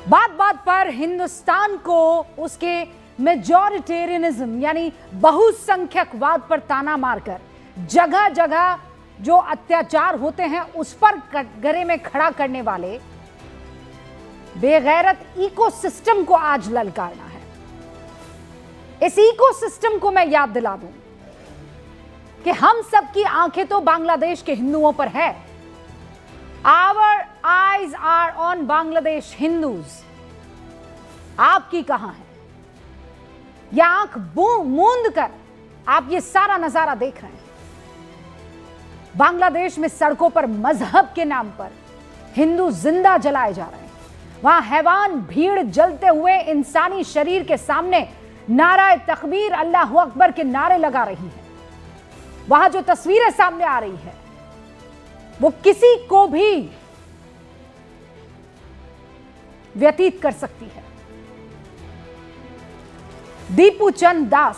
बात बात पर हिंदुस्तान को उसके मेजॉरिटेरियनिज्म यानी बहुसंख्यकवाद पर ताना मारकर जगह जगह जो अत्याचार होते हैं उस पर कटघरे में खड़ा करने वाले बेगैरत इकोसिस्टम को आज ललकारना है। इस इकोसिस्टम को मैं याद दिला दूं कि हम सबकी आंखें तो बांग्लादेश के हिंदुओं पर है। Our eyes are on Bangladesh Hindus. आपकी कहां है? या आंख मूंद कर आप ये सारा नजारा देख रहे हैं। बांग्लादेश में सड़कों पर मजहब के नाम पर हिंदू जिंदा जलाए जा रहे हैं। वहां हैवान भीड़ जलते हुए इंसानी शरीर के सामने नाराए तकबीर अल्लाहू अकबर के नारे लगा रही है। वहां जो तस्वीरें सामने आ रही है वो किसी को भी व्यतीत कर सकती है। दीपू चंद दास,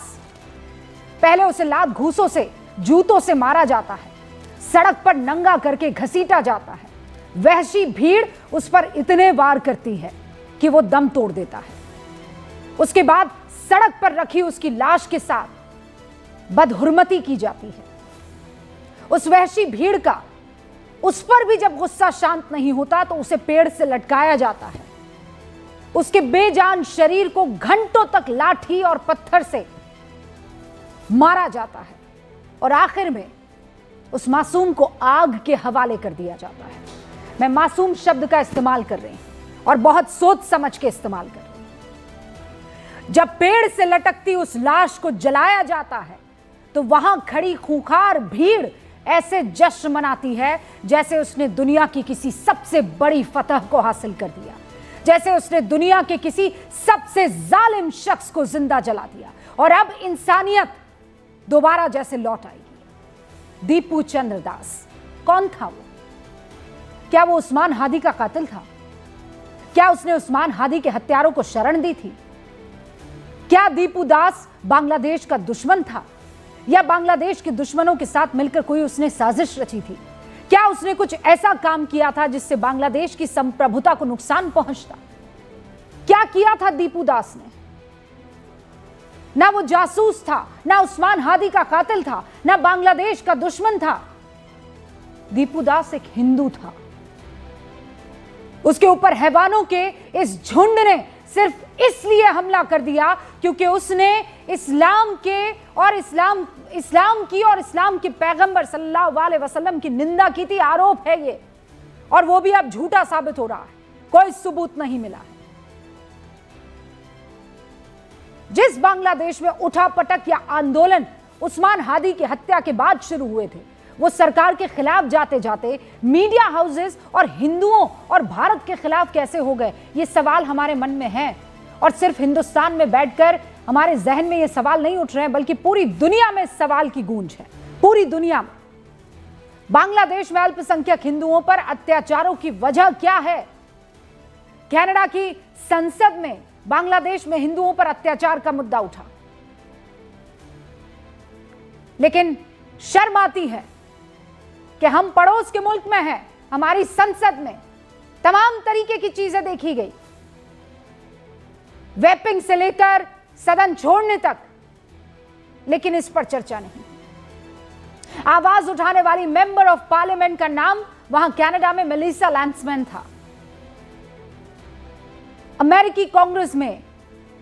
पहले उसे लात घूसों से जूतों से मारा जाता है, सड़क पर नंगा करके घसीटा जाता है। वहशी भीड़ उस पर इतने वार करती है कि वो दम तोड़ देता है। उसके बाद सड़क पर रखी उसकी लाश के साथ बदहुरमती की जाती है। उस वहशी भीड़ का उस पर भी जब गुस्सा शांत नहीं होता तो उसे पेड़ से लटकाया जाता है। उसके बेजान शरीर को घंटों तक लाठी और पत्थर से मारा जाता है और आखिर में उस मासूम को आग के हवाले कर दिया जाता है। मैं मासूम शब्द का इस्तेमाल कर रही हूं और बहुत सोच समझ के इस्तेमाल कर रही हूं। जब पेड़ से लटकती उस लाश को जलाया जाता है तो वहां खड़ी खूंखार भीड़ ऐसे जश्न मनाती है जैसे उसने दुनिया की किसी सबसे बड़ी फतह को हासिल कर दिया, जैसे उसने दुनिया के किसी सबसे जालिम शख्स को जिंदा जला दिया और अब इंसानियत दोबारा जैसे लौट आएगी। दीपू चंद्र दास कौन था वो? क्या वो उस्मान हादी का कातिल था? क्या उसने उस्मान हादी के हत्यारों को शरण दी थी? क्या दीपू दास बांग्लादेश का दुश्मन था या बांग्लादेश के दुश्मनों के साथ मिलकर कोई उसने साजिश रची थी? क्या उसने कुछ ऐसा काम किया था जिससे बांग्लादेश की संप्रभुता को नुकसान पहुंचता? क्या किया था दीपू दास ने? ना वो जासूस था, ना उस्मान हादी का कातिल था, ना बांग्लादेश का दुश्मन था। दीपू दास एक हिंदू था। उसके ऊपर हैवानों के इस झुंड ने सिर्फ इसलिए हमला कर दिया क्योंकि उसने इस्लाम की और इस्लाम के पैगंबर सल्लल्लाहु अलैहि वसल्लम की निंदा की थी। आरोप है ये, और वो भी अब झूठा साबित हो रहा है, कोई सबूत नहीं मिला है। जिस बांग्लादेश में उठापटक या आंदोलन उस्मान हादी की हत्या के बाद शुरू हुए थे, वो सरकार के खिलाफ जाते जाते मीडिया हाउसेस और हिंदुओं और भारत के खिलाफ कैसे हो गए? ये सवाल हमारे मन में है और सिर्फ हिंदुस्तान में बैठकर हमारे जहन में ये सवाल नहीं उठ रहे हैं, बल्कि पूरी दुनिया में इस सवाल की गूंज है। पूरी दुनिया में बांग्लादेश में अल्पसंख्यक हिंदुओं पर अत्याचारों की वजह क्या है? कनाडा की संसद में बांग्लादेश में हिंदुओं पर अत्याचार का मुद्दा उठा, लेकिन शर्म आती है कि हम पड़ोस के मुल्क में हैं, हमारी संसद में तमाम तरीके की चीजें देखी गई, वेपिंग से लेकर सदन छोड़ने तक, लेकिन इस पर चर्चा नहीं। आवाज उठाने वाली मेंबर ऑफ पार्लियामेंट का नाम वहां कनाडा में मेलिसा लैंसमैन था। अमेरिकी कांग्रेस में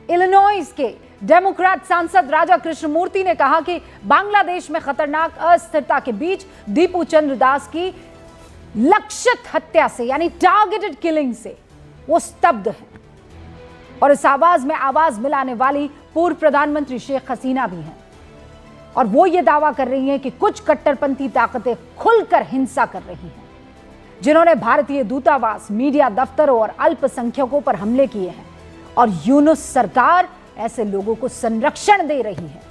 इलिनॉइस के डेमोक्रेट सांसद राजा कृष्णमूर्ति ने कहा कि बांग्लादेश में खतरनाक अस्थिरता के बीच दीपू चंद्र दास की लक्षित हत्या से यानी टारगेटेड किलिंग से वो स्तब्ध है। और इस आवाज में आवाज मिलाने वाली पूर्व प्रधानमंत्री शेख हसीना भी हैं और वो ये दावा कर रही हैं कि कुछ कट्टरपंथी ताकतें खुलकर हिंसा कर रही हैं, जिन्होंने भारतीय दूतावास, मीडिया दफ्तरों और अल्पसंख्यकों पर हमले किए हैं। और यूनुस सरकार ऐसे लोगों को संरक्षण दे रही है।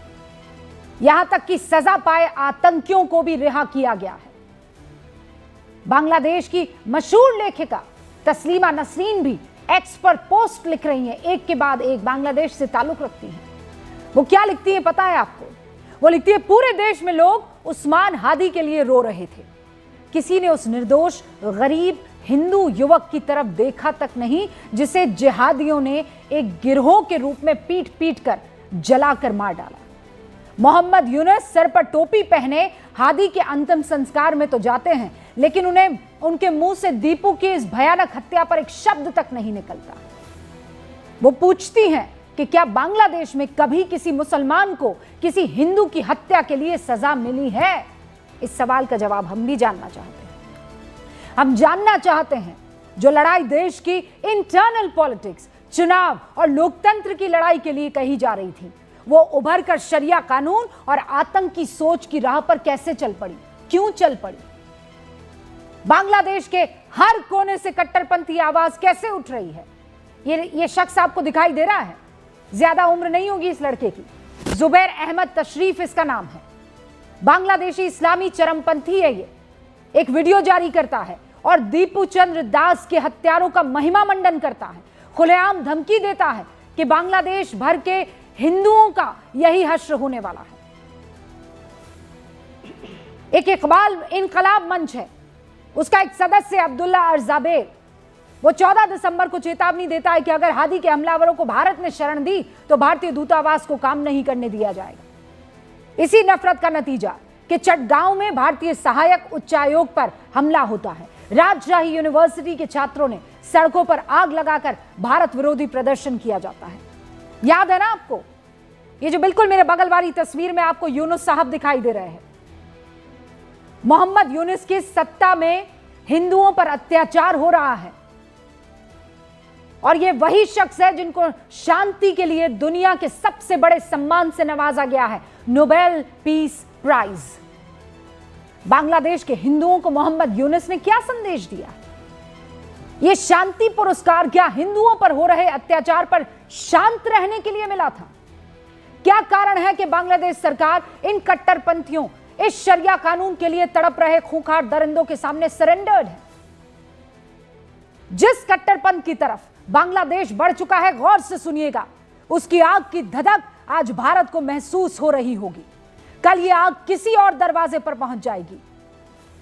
यहां तक कि सजा पाए आतंकियों को भी रिहा किया गया है। बांग्लादेश की मशहूर लेखिका तस्लीमा नसरीन भी एक्स पर पोस्ट लिख रही हैं, एक के बाद एक बांग्लादेश से ताल्लुक रखती हैं। वो क्या लिखती है पता है आपको? वो लिखती है, पूरे देश में लोग उस्मान हादी के लिए रो रहे थे। किसी ने उस निर्दोष, गरीब, हिंदू युवक की तरफ देखा तक नहीं जिसे जिहादियों ने एक गिरोह के रूप में पीट पीट कर जलाकर मार डाला। मोहम्मद यूनुस सर पर टोपी पहने हादी के अंतिम संस्कार में तो जाते हैं, लेकिन उन्हें उनके मुंह से दीपू की इस भयानक हत्या पर एक शब्द तक नहीं निकलता। वो पूछती हैं कि क्या बांग्लादेश में कभी किसी मुसलमान को किसी हिंदू की हत्या के लिए सजा मिली है? इस सवाल का जवाब हम भी जानना चाहते हैं। हम जानना चाहते हैं जो लड़ाई देश की इंटरनल पॉलिटिक्स, चुनाव और लोकतंत्र की लड़ाई के लिए कही जा रही थी, वो उभर कर शरिया कानून और आतंकी सोच की राह पर कैसे चल पड़ी, क्यों चल पड़ी? बांग्लादेश के हर कोने से कट्टरपंथी आवाज कैसे उठ रही है? ये शख्स आपको दिखाई दे रहा है? ज्यादा उम्र नहीं होगी इस लड़के की, जुबैर अहमद तशरीफ इसका नाम है। बांग्लादेशी इस्लामी चरमपंथी है। ये एक वीडियो जारी करता है और दीपू चंद्र दास के हत्यारों का महिमा मंडन करता है, खुलेआम धमकी देता है कि बांग्लादेश भर के हिंदुओं का यही हश्र होने वाला है। एक इकबाल इनकलाब मंच है, उसका एक सदस्य अब्दुल्ला अरजाबेर, वो 14 दिसंबर को चेतावनी देता है कि अगर हादी के हमलावरों को भारत ने शरण दी तो भारतीय दूतावास को काम नहीं करने दिया जाएगा। इसी नफरत का नतीजा कि चटगांव में भारतीय सहायक उच्चायोग पर हमला होता है। राजशाही यूनिवर्सिटी के छात्रों ने सड़कों पर आग लगाकर भारत विरोधी प्रदर्शन किया जाता है। याद है ना आपको? ये जो बिल्कुल मेरे बगल वाली तस्वीर में आपको यूनुस साहब दिखाई दे रहे हैं, मोहम्मद यूनुस की सत्ता में हिंदुओं पर अत्याचार हो रहा है और ये वही शख्स है जिनको शांति के लिए दुनिया के सबसे बड़े सम्मान से नवाजा गया है, नोबेल पीस प्राइज। बांग्लादेश के हिंदुओं को मोहम्मद यूनुस ने क्या संदेश दिया? यह शांति पुरस्कार क्या हिंदुओं पर हो रहे अत्याचार पर शांत रहने के लिए मिला था? क्या कारण है कि बांग्लादेश सरकार इन कट्टरपंथियों, इस शरिया कानून के लिए तड़प रहे खूंखार दरिंदों के सामने सरेंडर्ड है? जिस कट्टरपंथ की तरफ बांग्लादेश बढ़ चुका है, गौर से सुनिएगा, उसकी आग की धधक आज भारत को महसूस हो रही होगी। कल ये आग किसी और दरवाजे पर पहुंच जाएगी।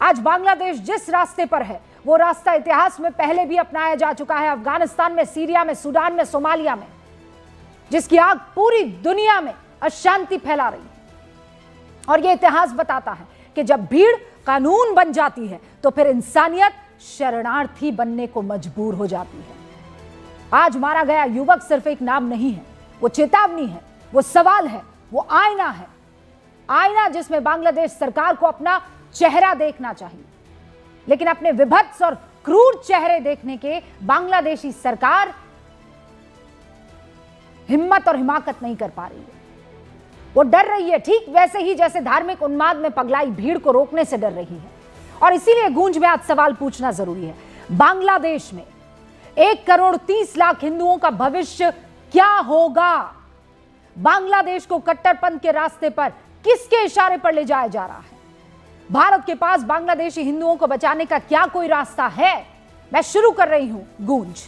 आज बांग्लादेश जिस रास्ते पर है वो रास्ता इतिहास में पहले भी अपनाया जा चुका है, अफगानिस्तान में, सीरिया में, सूडान में, सोमालिया में, जिसकी आग पूरी दुनिया में अशांति फैला रही है। और ये इतिहास बताता है कि जब भीड़ कानून बन जाती है तो फिर इंसानियत शरणार्थी बनने को मजबूर हो जाती है। आज मारा गया युवक सिर्फ एक नाम नहीं है, वो चेतावनी है, वो सवाल है, वो आईना है। आईना जिसमें बांग्लादेश सरकार को अपना चेहरा देखना चाहिए, लेकिन अपने विभत्स और क्रूर चेहरे देखने के बांग्लादेशी सरकार हिम्मत और हिमाकत नहीं कर पा रही है। वो डर रही है, ठीक वैसे ही जैसे धार्मिक उन्माद में पगलाई भीड़ को रोकने से डर रही है। और इसीलिए गूंज में आज सवाल पूछना जरूरी है, बांग्लादेश में 1,30,00,000 हिंदुओं का भविष्य क्या होगा? बांग्लादेश को कट्टरपंथ के रास्ते पर किसके इशारे पर ले जाया जा रहा है? भारत के पास बांग्लादेशी हिंदुओं को बचाने का क्या कोई रास्ता है? मैं शुरू कर रही हूं गूंज।